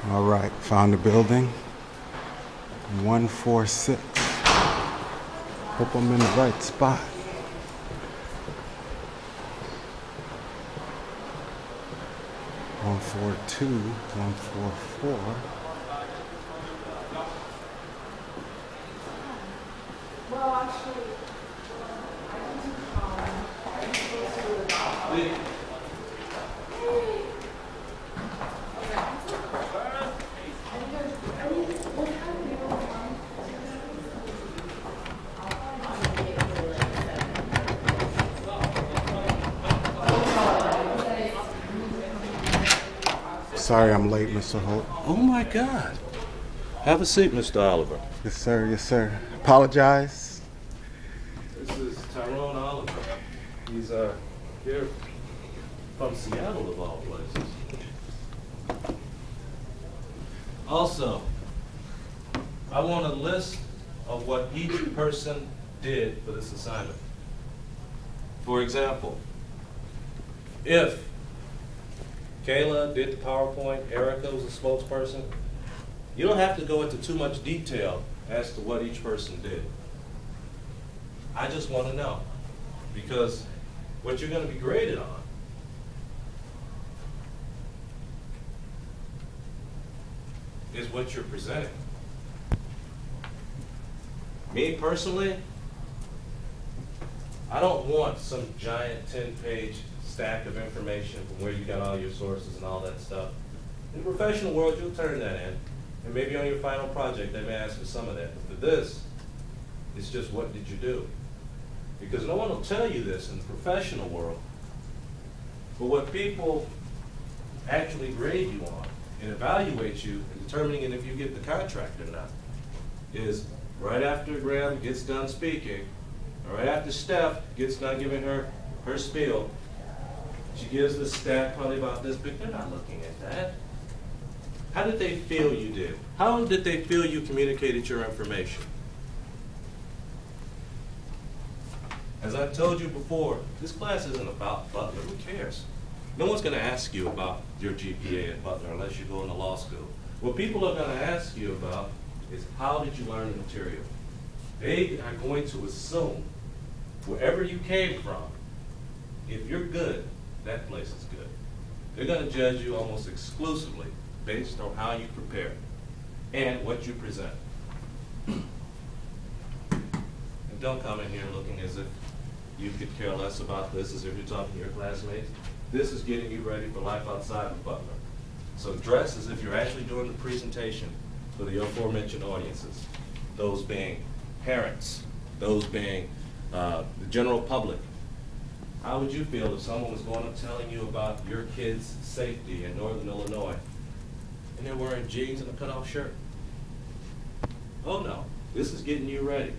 All right, found the building. 146. Hope I'm in the right spot. One 142, 144. Well, actually, Sorry I'm late, Mr. Holt. Oh my God. Have a seat, Mr. Oliver. Yes, sir. Yes, sir. Apologize. This is Tyrone Oliver. He's here from Seattle, of all places. Also, I want a list of what each person did for this assignment. For example, if Kayla did the PowerPoint, Erica was the spokesperson, you don't have to go into too much detail as to what each person did. I just want to know, because what you're going to be graded on is what you're presenting. Me personally, I don't want some giant 10-page stack of information from where you got all your sources and all that stuff. In the professional world, you'll turn that in, and maybe on your final project, they may ask for some of that. But for this, it's just what did you do? Because no one will tell you this in the professional world, but what people actually grade you on and evaluate you in determining if you get the contract or not is right after Graham gets done speaking, or right after Steph gets done giving her spiel, she gives this stat probably about this big. They're not looking at that. How did they feel you did? How did they feel you communicated your information? As I've told you before, this class isn't about Butler. Who cares? No one's going to ask you about your GPA at Butler unless you go into law school. What people are going to ask you about is how did you learn the material? They are going to assume wherever you came from, if you're good, that place is good. They're going to judge you almost exclusively based on how you prepare and what you present. And don't come in here looking as if you could care less about this, as if you're talking to your classmates. This is getting you ready for life outside of Butler. So dress as if you're actually doing the presentation for the aforementioned audiences, those being parents, those being the general public. How would you feel if someone was going up telling you about your kid's safety in Northern Illinois and they're wearing jeans and a cutoff shirt? Oh no, this is getting you ready.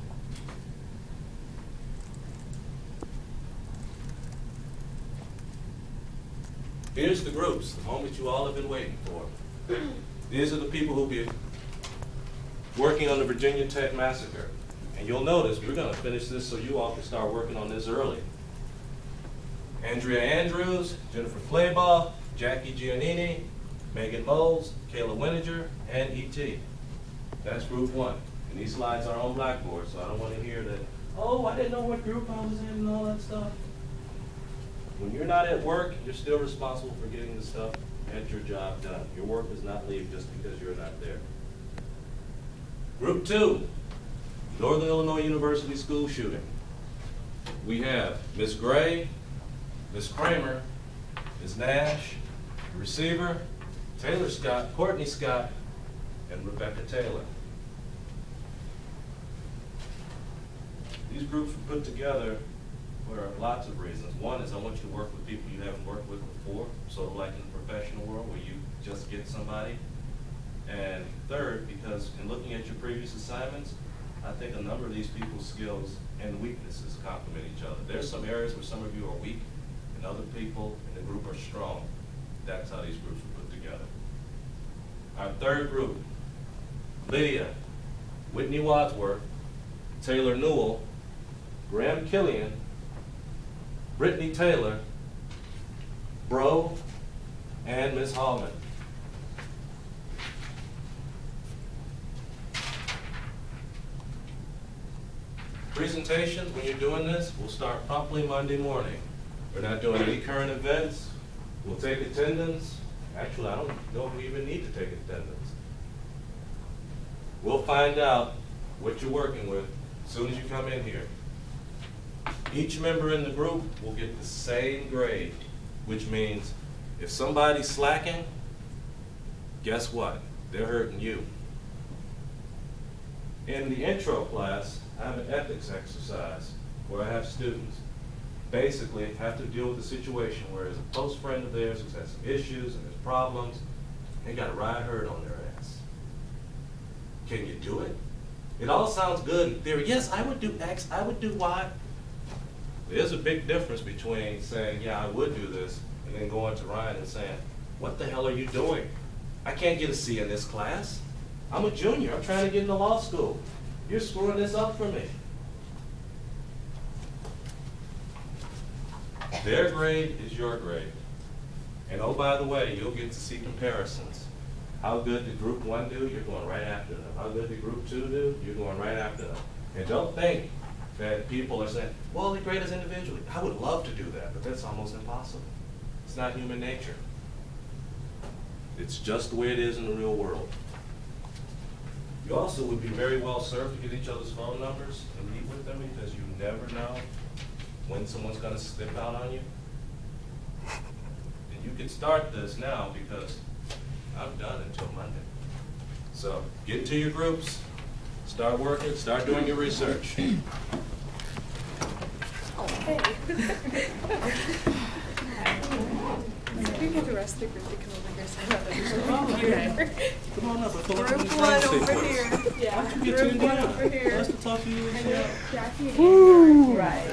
Here's the groups, the moment you all have been waiting for. These are the people who'll be working on the Virginia Tech massacre. And you'll notice we're going to finish this so you all can start working on this early. Andrea Andrews, Jennifer Flaybaugh, Jackie Giannini, Megan Moles, Kayla Wininger, and E.T. That's group one. And these slides are on Blackboard, so I don't want to hear that, oh, I didn't know what group I was in and all that stuff. When you're not at work, you're still responsible for getting the stuff at your job done. Your work does not leave just because you're not there. Group two, Northern Illinois University school shooting. We have Ms. Gray, Ms. Kramer, Ms. Nash, the receiver, Taylor Scott, Courtney Scott, and Rebecca Taylor. These groups were put together for lots of reasons. One is I want you to work with people you haven't worked with before, sort of like in the professional world where you just get somebody. And third, because in looking at your previous assignments, I think a number of these people's skills and weaknesses complement each other. There's some areas where some of you are weak and other people in the group are strong. That's how these groups were put together. Our third group, Lydia, Whitney Wadsworth, Taylor Newell, Graham Killian, Brittany Taylor, Bro, and Ms. Hallman. Presentations, when you're doing this, will start promptly Monday morning. We're not doing any current events. We'll take attendance. Actually, I don't know if we even need to take attendance. We'll find out what you're working with as soon as you come in here. Each member in the group will get the same grade, which means if somebody's slacking, guess what? They're hurting you. In the intro class, I have an ethics exercise where I have students basically have to deal with a situation where there's a close friend of theirs who's had some issues and there's problems. They got a ride herd on their ass. Can you do it? It all sounds good in theory. Yes, I would do X, I would do Y. There's a big difference between saying, yeah, I would do this, and then going to Ryan and saying, what the hell are you doing? I can't get a C in this class. I'm a junior, I'm trying to get into law school. You're screwing this up for me. Their grade is your grade. And oh, by the way, you'll get to see comparisons. How good did group 1 do? You're going right after them. How good did group 2 do? You're going right after them. And don't think that people are saying, well, they grade us individually. I would love to do that, but that's almost impossible. It's not human nature. It's just the way it is in the real world. You also would be very well served to get each other's phone numbers and meet with them, because you never know when someone's going to slip out on you. And you can start this now, because I'm done until Monday. So get into your groups, start working, start doing your research. Hey. Can we get the rest of the group to come over here so I have the computer? Come on up. Group 1 over here. Yeah. Group 1 over here. Let's talk to you. Jackie and Andrew. Right.